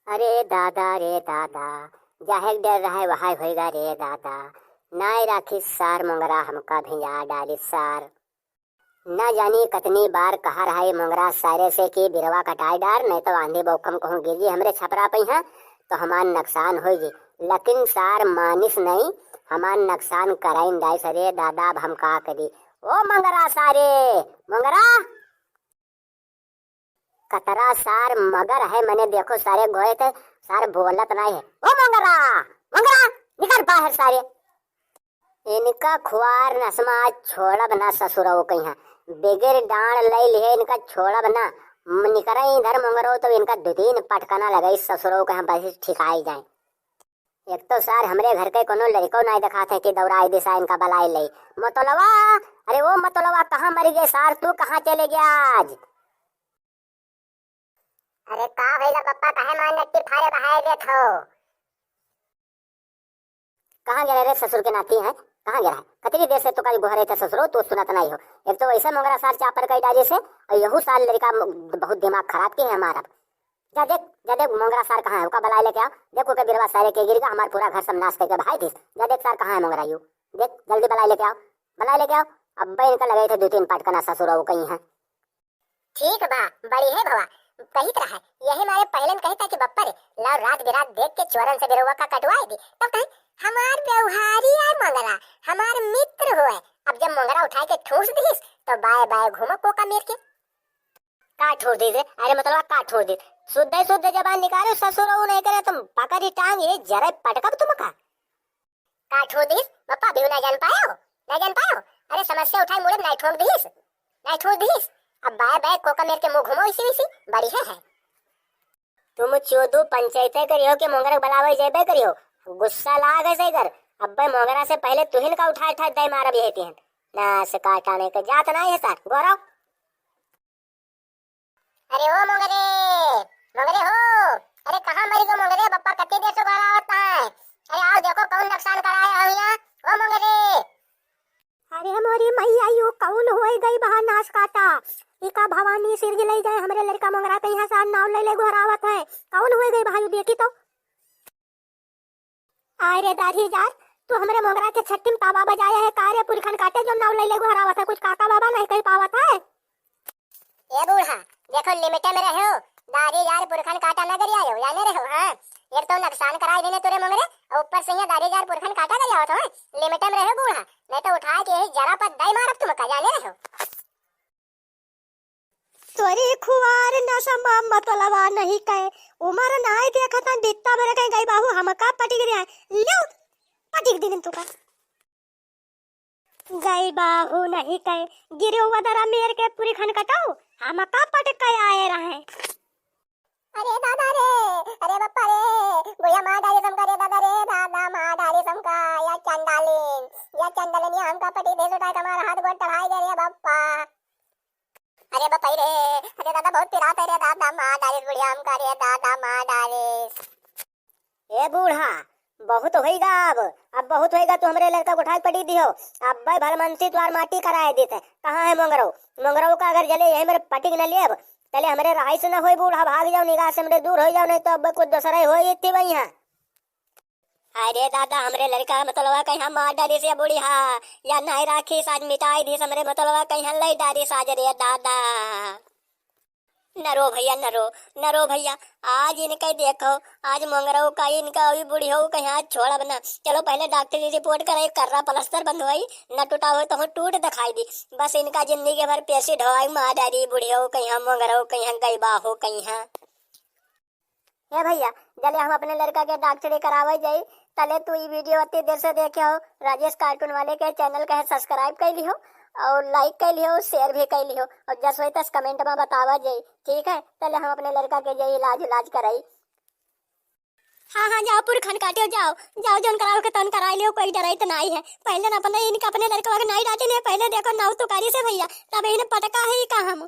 अरे दादा रे दादा, जाहे डर रहा है वहां होएगा रे दादा। नाय राखी सार मोंगरा हमका भिया डाली सार। न जानी कतनी बार कहा रहा है मोंगरा सारे से कि बिरवा कटाई डार, नहीं तो आंधी बौखम कहूँ गिरी हमरे छपरा पे है तो हमार नुकसान होगी। लेकिन सार मानिस नहीं, हमार नुकसान कराइन डाइस। अरे दादा अब हम का करी। ओ मंगरा सारे मंगरा कतरा सार मगर है, मैंने देखो सारे गोए थे सारे बोलत नहीं है। ओ मंगरा मंगरा निकल बाहर सारे। इनका खुआर नसमा छोड़ब ना ससुरो कहीं बेगर डांड लई लिए इनका छोड़ब ना। निकरा इधर मंगरो तो इनका दो तीन पटकना लगाई ससुरो के हम बस ठिकाई जाए। एक तो सार हमरे घर के कोनो लड़को नहीं दिखा थे कि दौड़ाई दिशा इनका बलाई लई। मतलवा अरे वो मतलवा कहाँ मर गए सार, तू कहाँ चले गया आज? अरे का भैया पप्पा कहे मान नट्टी फाड़े बहाए दे थो। कहाँ गया रे ससुर के नाती है, कहाँ गया है? कतरी देर से तो कल गुहरे थे ससुरो, तो सुनत नहीं हो। एक तो ऐसा मोगरा सार चापर कई डाली से और यहू साल लड़का बहुत दिमाग खराब के है हमारा। जा देख मोगरा सार कहाँ है, उसका बलाई लेके आओ। देखो के बिरवा सारे के गिरेगा हमारा पूरा घर सब नाश करके भाई थी। जा देख सार कहाँ है मोगरा यू, देख जल्दी बलाई लेके आओ, बलाई लेके आओ। अब इनका लगे थे दो तीन पटकना ससुरो कहीं है। ठीक बा बड़ी है भवा कही तरह है। यही मारे पहले कही था कि बप्पा रे लाओ रात बिरात देख के चोरन से बिरवा का कटवाए दी। तो कहीं हमार व्यवहारी है मंगरा, हमार मित्र हुए। अब जब मंगरा उठाए के ठूस दीस तो बाय बाय घूमो कोका मेर के का छोड़ दी। अरे मतलब का छोड़ दी, शुद्ध जबान निकाले ससुर नहीं करे तुम पकड़ी टांग ये जरा पटकब तुम का छोड़ दीस। बप्पा भी ना जान पायो, ना जान पायो। अरे समस्या उठाई मुड़े नहीं ठोक दीस, नहीं छोड़ दीस। अब बाय बाय कोका मेर के मुंह घुमो इसी बड़ी है। तुम चोदू पंचायत करियो के मोंगरा बलावे जेबे करियो, गुस्सा लाग ऐसे कर। अब भाई मोंगरा से पहले तुहिन का उठा उठा दई मारा भी हेती हैं ना से काटाने का जात नहीं है सर गोरो। अरे ओ मोंगरे मोंगरे हो, अरे कहां मरी गो मोंगरे, बप्पा कते देर से गोरा होता है। अरे आओ देखो कौन नुकसान कराया है यहां। ओ मोंगरे अरे हमारी मैया यू कौन होई गई बहा नाश काटा। इका भवानी सिर ले जाए हमरे लड़का मोंगरा पे यहाँ सार नाव ले ले घोरावत है। कौन होई गई भाई देखी तो। अरे दाढ़ी जार तू हमरे मोंगरा के छट्टी में तावा बजाया है कार्य पुरखन काटे जो नाव ले ले घोरावत है, कुछ काका बाबा नहीं कह पावत है। ये बूढ़ा देखो लिमिटे में रहो, दाढ़ी जार पुरखन काटा न करिया हो या नहीं रहो। हां एक तो नुकसान कराई देने तुरे मोंगरे और ऊपर से ये दाढ़ी जार पुरखन काटा करिया हो तो लिमिटे में रहो बूढ़ा, नहीं तो उठा के जरा पर दई मारब तुम का जाने रहो। तोरी खुआर न समा मतलवा नहीं कहे उमर नाय देखा था दित्ता मेरे कहीं गई बाहू हमका पटिक दिया लो पटिक दिन तुका गई बाहू नहीं कहे गिरो वदरा मेर के पूरी खन कटाओ हमका पटिक के आए रहे। अरे दादा रे, अरे बप्पा रे गोया मां डाली समका रे दादा रे, दादा मां डाली समका या चंडालिन हमका पटिक दे सुटा हमारा हाथ गोड़ टढ़ाई दे रे बप्पा। अरे बपाई रे, अरे दादा बहुत पिरात है रे, दादा माँ डालिस बुढ़िया हम करे, दादा माँ डालिस। ए बूढ़ा बहुत होएगा अब बहुत होएगा, तू हमरे लड़का को उठा पड़ी दियो। अब भाई भरमंसी तुआर माटी कराए देते। कहाँ है मोंगरो, मोंगरो का अगर जले यही मेरे पटिक न लिए अब चले हमरे रहाई से न होई बूढ़ा, भाग जाओ निगाह से मेरे दूर हो जाओ, नहीं तो अब कुछ दूसरा हो इतनी वही है। अरे दादा हमरे लड़का मतलब कहीं मार डाली से बुढ़िया या नहीं राखी साज मिटाई दी हमरे मतलब कहीं लई डाली साज रे दादा। नरो भैया नरो भैया आज इनके देखो आज मंगरो का इनका अभी बुढ़ी हो कहीं आज छोड़ा बना। चलो पहले डॉक्टरी रिपोर्ट कराई, कर्रा प्लास्टर बंद हुई न टूटा हो तो टूट दिखाई दी। बस इनका जिंदगी भर पैसे ढवाई मार डाली बुढ़ी हो कहीं मंगरो कहीं गई बाहो कहीं। हे भैया जले हम अपने लड़का के डॉक्टरी करावे जाई तले तू ये वीडियो अति देर से देखे हो, राजेश कार्टून वाले के चैनल के सब्सक्राइब कर लियो और लाइक कर लियो शेयर भी कर लियो और जस वही तस कमेंट में बतावा जाई ठीक है। तले हम अपने लड़का के जाई इलाज कराई। हाँ जाओ पूरी खन काटियो जाओ जाओ जौन कराओ के तन करा लियो, कोई डराई तो नहीं है। पहले ना अपने इनका अपने लड़का नहीं डांटे नहीं, पहले देखो नाव तो कारी से भैया तब इन्हें पटका है कहाँ हम।